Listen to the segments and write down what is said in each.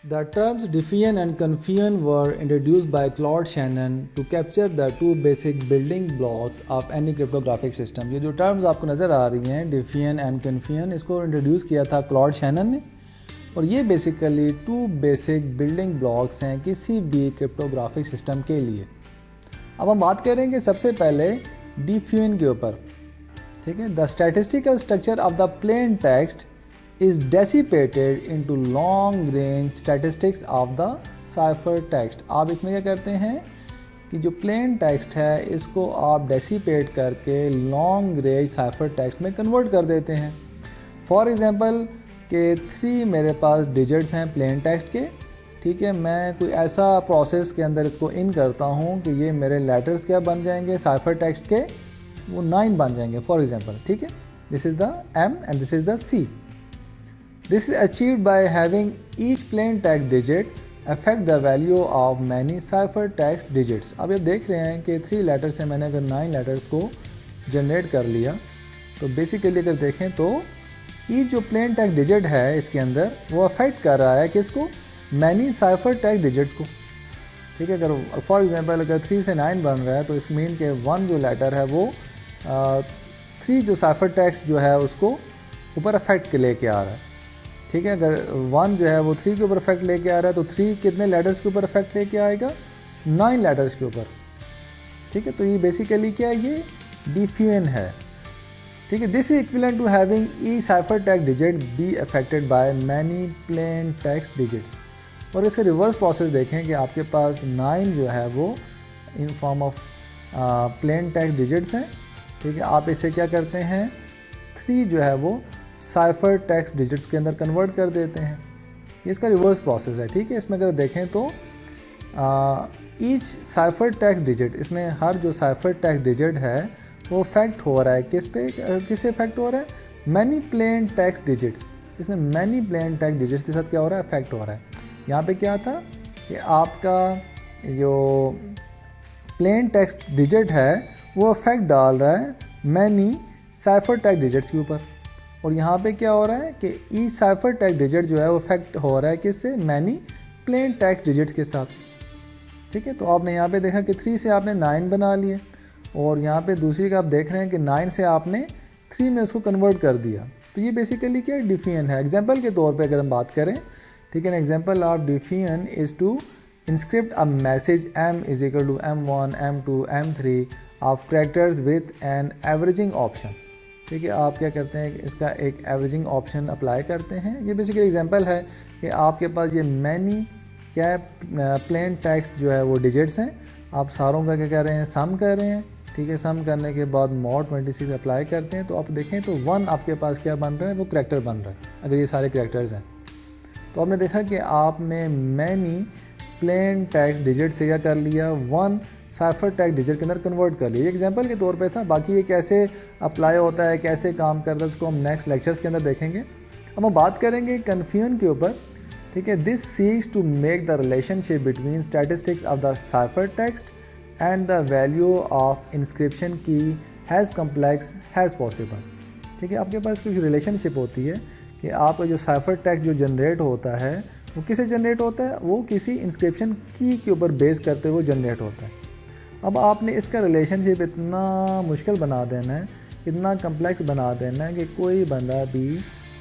The terms Diffusion and Confusion were introduced by Claude Shannon to capture the two basic building blocks of any cryptographic system. ये जो terms आपको नज़र आ रही हैं Diffusion and Confusion, इसको introduce किया था क्लॉड शैनन ने, और ये basically two basic building blocks हैं किसी भी क्रिप्टोग्राफिक सिस्टम के लिए। अब हम बात करेंगे सबसे पहले डिफ्यूजन के ऊपर, ठीक है। The statistical structure of the plain text is dissipated into long range statistics of the cipher text। आप इसमें क्या करते हैं कि जो प्लेन टेक्स्ट है इसको आप डेसिपेट करके लॉन्ग रेंज साइफर टेक्स्ट में कन्वर्ट कर देते हैं। फॉर एग्जांपल के 3 मेरे पास डिजिट्स हैं प्लेन टेक्स्ट के, ठीक है। मैं कोई ऐसा प्रोसेस के अंदर इसको इन करता हूँ कि ये मेरे लेटर्स क्या बन जाएंगे साइफर टेक्स्ट के, वो 9 बन जाएंगे फॉर एग्जांपल, ठीक है। This is the M and this is the C। This is achieved by having each plain text digit affect the value of many cipher text digits। अब ये देख रहे हैं कि 3 लेटर से मैंने अगर 9 लेटर्स को जनरेट कर लिया, तो बेसिकली अगर देखें तो ये जो प्लेन टेक्स्ट डिजिट है इसके अंदर वो अफेक्ट कर रहा है किसको, मैनी साइफर टेक्स्ट डिजिट्स को, ठीक है। अगर फॉर एग्जांपल अगर 3 से 9 बन रहा है तो इस मीन के 1 जो लेटर है वो 3 जो साइफर टेक्स्ट जो है उसको ऊपर अफेक्ट लेके आ रहा है, ठीक है। अगर 1 जो है वो 3 के ऊपर इफेक्ट लेके आ रहा है तो 3 कितने लेटर्स के ऊपर इफेक्ट लेके आएगा, 9 लेटर्स के ऊपर, ठीक है। तो ये बेसिकली क्या है, ये डिफ्यूजन है, ठीक है। This is equivalent to having each cipher text digit be affected by many plain text digits. और इसके रिवर्स प्रोसेस देखें कि आपके पास 9 जो है वो in form of plane text digits हैं, ठीक है। आप इसे क्या करते हैं, 3 जो है वो साइफर टेक्स्ट डिजिट्स के अंदर कन्वर्ट कर देते हैं। इसका रिवर्स प्रोसेस है, ठीक है। इसमें अगर देखें तो ईच साइफर टेक्स्ट डिजिट, इसमें हर जो साइफर टेक्स्ट डिजिट है वो इफेक्ट हो रहा है किससे इफेक्ट हो रहा है, मैनी प्लेन टेक्स्ट डिजिट्स। इसमें मैनी प्लेन टेक्स्ट डिजिट्स के साथ क्या हो रहा है, इफेक्ट हो रहा है। यहाँ पे क्या था कि आपका जो प्लेन टेक्स्ट डिजिट है वो इफेक्ट डाल रहा है मैनी साइफर टेक्स्ट डिजिट्स के ऊपर, और यहाँ पे क्या हो रहा है कि ई साइफर टेक्स्ट डिजिट जो है वो इफेक्ट हो रहा है किससे, मैनी प्लेन टेक्स्ट डिजिट्स के साथ, ठीक है। तो आपने यहाँ पे देखा कि 3 से आपने 9 बना लिए, और यहाँ पे दूसरी का आप देख रहे हैं कि 9 से आपने 3 में उसको कन्वर्ट कर दिया। तो ये बेसिकली क्या डिफ्यूजन है। एग्जाम्पल के तौर पर अगर हम बात करें, ठीक है, example of diffusion is to encrypt a message M is equal to M1 M2 M3 of characters with an averaging option, ठीक है। आप क्या करते हैं, इसका एक एवरेजिंग ऑप्शन अप्लाई करते हैं। ये बेसिकली एग्जांपल है कि आपके पास ये मैनी क्या प्लेन टेक्स्ट जो है वो डिजिट्स हैं, आप सारों का क्या कर रहे हैं, सम कर रहे हैं, ठीक है। सम करने के बाद mod 26 अप्लाई करते हैं, तो आप देखें तो 1 आपके पास क्या बन रहा है, वो करैक्टर बन रहा है अगर ये सारे करैक्टर्स हैं। तो आपने देखा कि आपने मैनी प्लेन टेक्स्ट डिजिट से क्या कर लिया, 1 साइफर टेक्स्ट डिजिट के अंदर कन्वर्ट कर लिया। एग्जांपल के तौर पे था, बाकी ये कैसे अप्लाई होता है, कैसे काम करता है, उसको हम नेक्स्ट लेक्चर्स के अंदर देखेंगे। अब हम बात करेंगे कन्फ्यूजन के ऊपर, ठीक है। This seeks to make the relationship between statistics of the cipher text and the value of encryption key has complex has possible, ठीक है। आपके पास कुछ रिलेशनशिप होती है कि आपका जो साइफर टेक्स्ट जो जनरेट होता है वो किससे जनरेट होता है, वो किसी इंस्क्रिप्शन की के ऊपर बेस करते हुए जनरेट होता है। अब आपने इसका रिलेशनशिप इतना मुश्किल बना देना है, इतना कम्प्लेक्स बना देना है कि कोई बंदा भी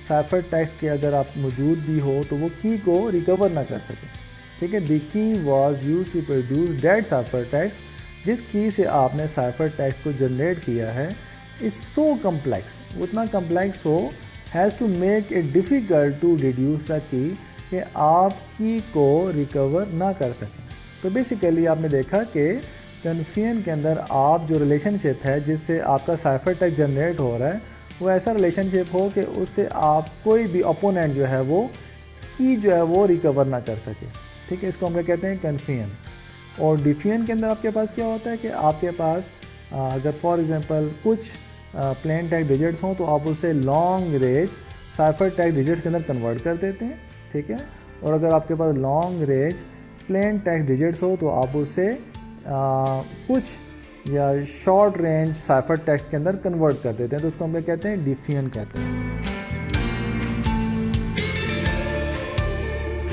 साइफर टेक्स्ट के अगर आप मौजूद भी हो तो वो की को रिकवर ना कर सके, ठीक है। The key was used to produce that cipher text, जिस की से आपने साइफर टेक्स्ट को जनरेट किया है इज़ सो कम्प्लेक्स, उतना कम्प्लेक्स हो has to make it difficult to reduce the key, कि आप की को रिकवर ना कर सकें। तो बेसिकली आपने देखा कि कन्फ्यूजन के अंदर आप जो रिलेशनशिप है जिससे आपका साइफर टेक्स्ट जनरेट हो रहा है वो ऐसा रिलेशनशिप हो कि उससे आप कोई भी ओपोनेंट जो है वो की जो है वो रिकवर ना कर सके, ठीक है। इसको हम क्या कहते हैं, कन्फ्यूजन। और डिफ्यूजन के अंदर आपके पास क्या होता है कि आपके पास अगर फॉर एग्जांपल कुछ प्लेन टेक्स्ट डिजिट्स हों तो आप उसे long range cipher text digits के अंदर कन्वर्ट कर देते हैं, ठीक है। और अगर आपके पास long range plain text digits हो तो आप उसे कुछ या शॉर्ट रेंज साइफर टेक्स्ट के अंदर कन्वर्ट कर देते हैं, तो उसको हम क्या कहते हैं, डिफ्यूजन कहते हैं।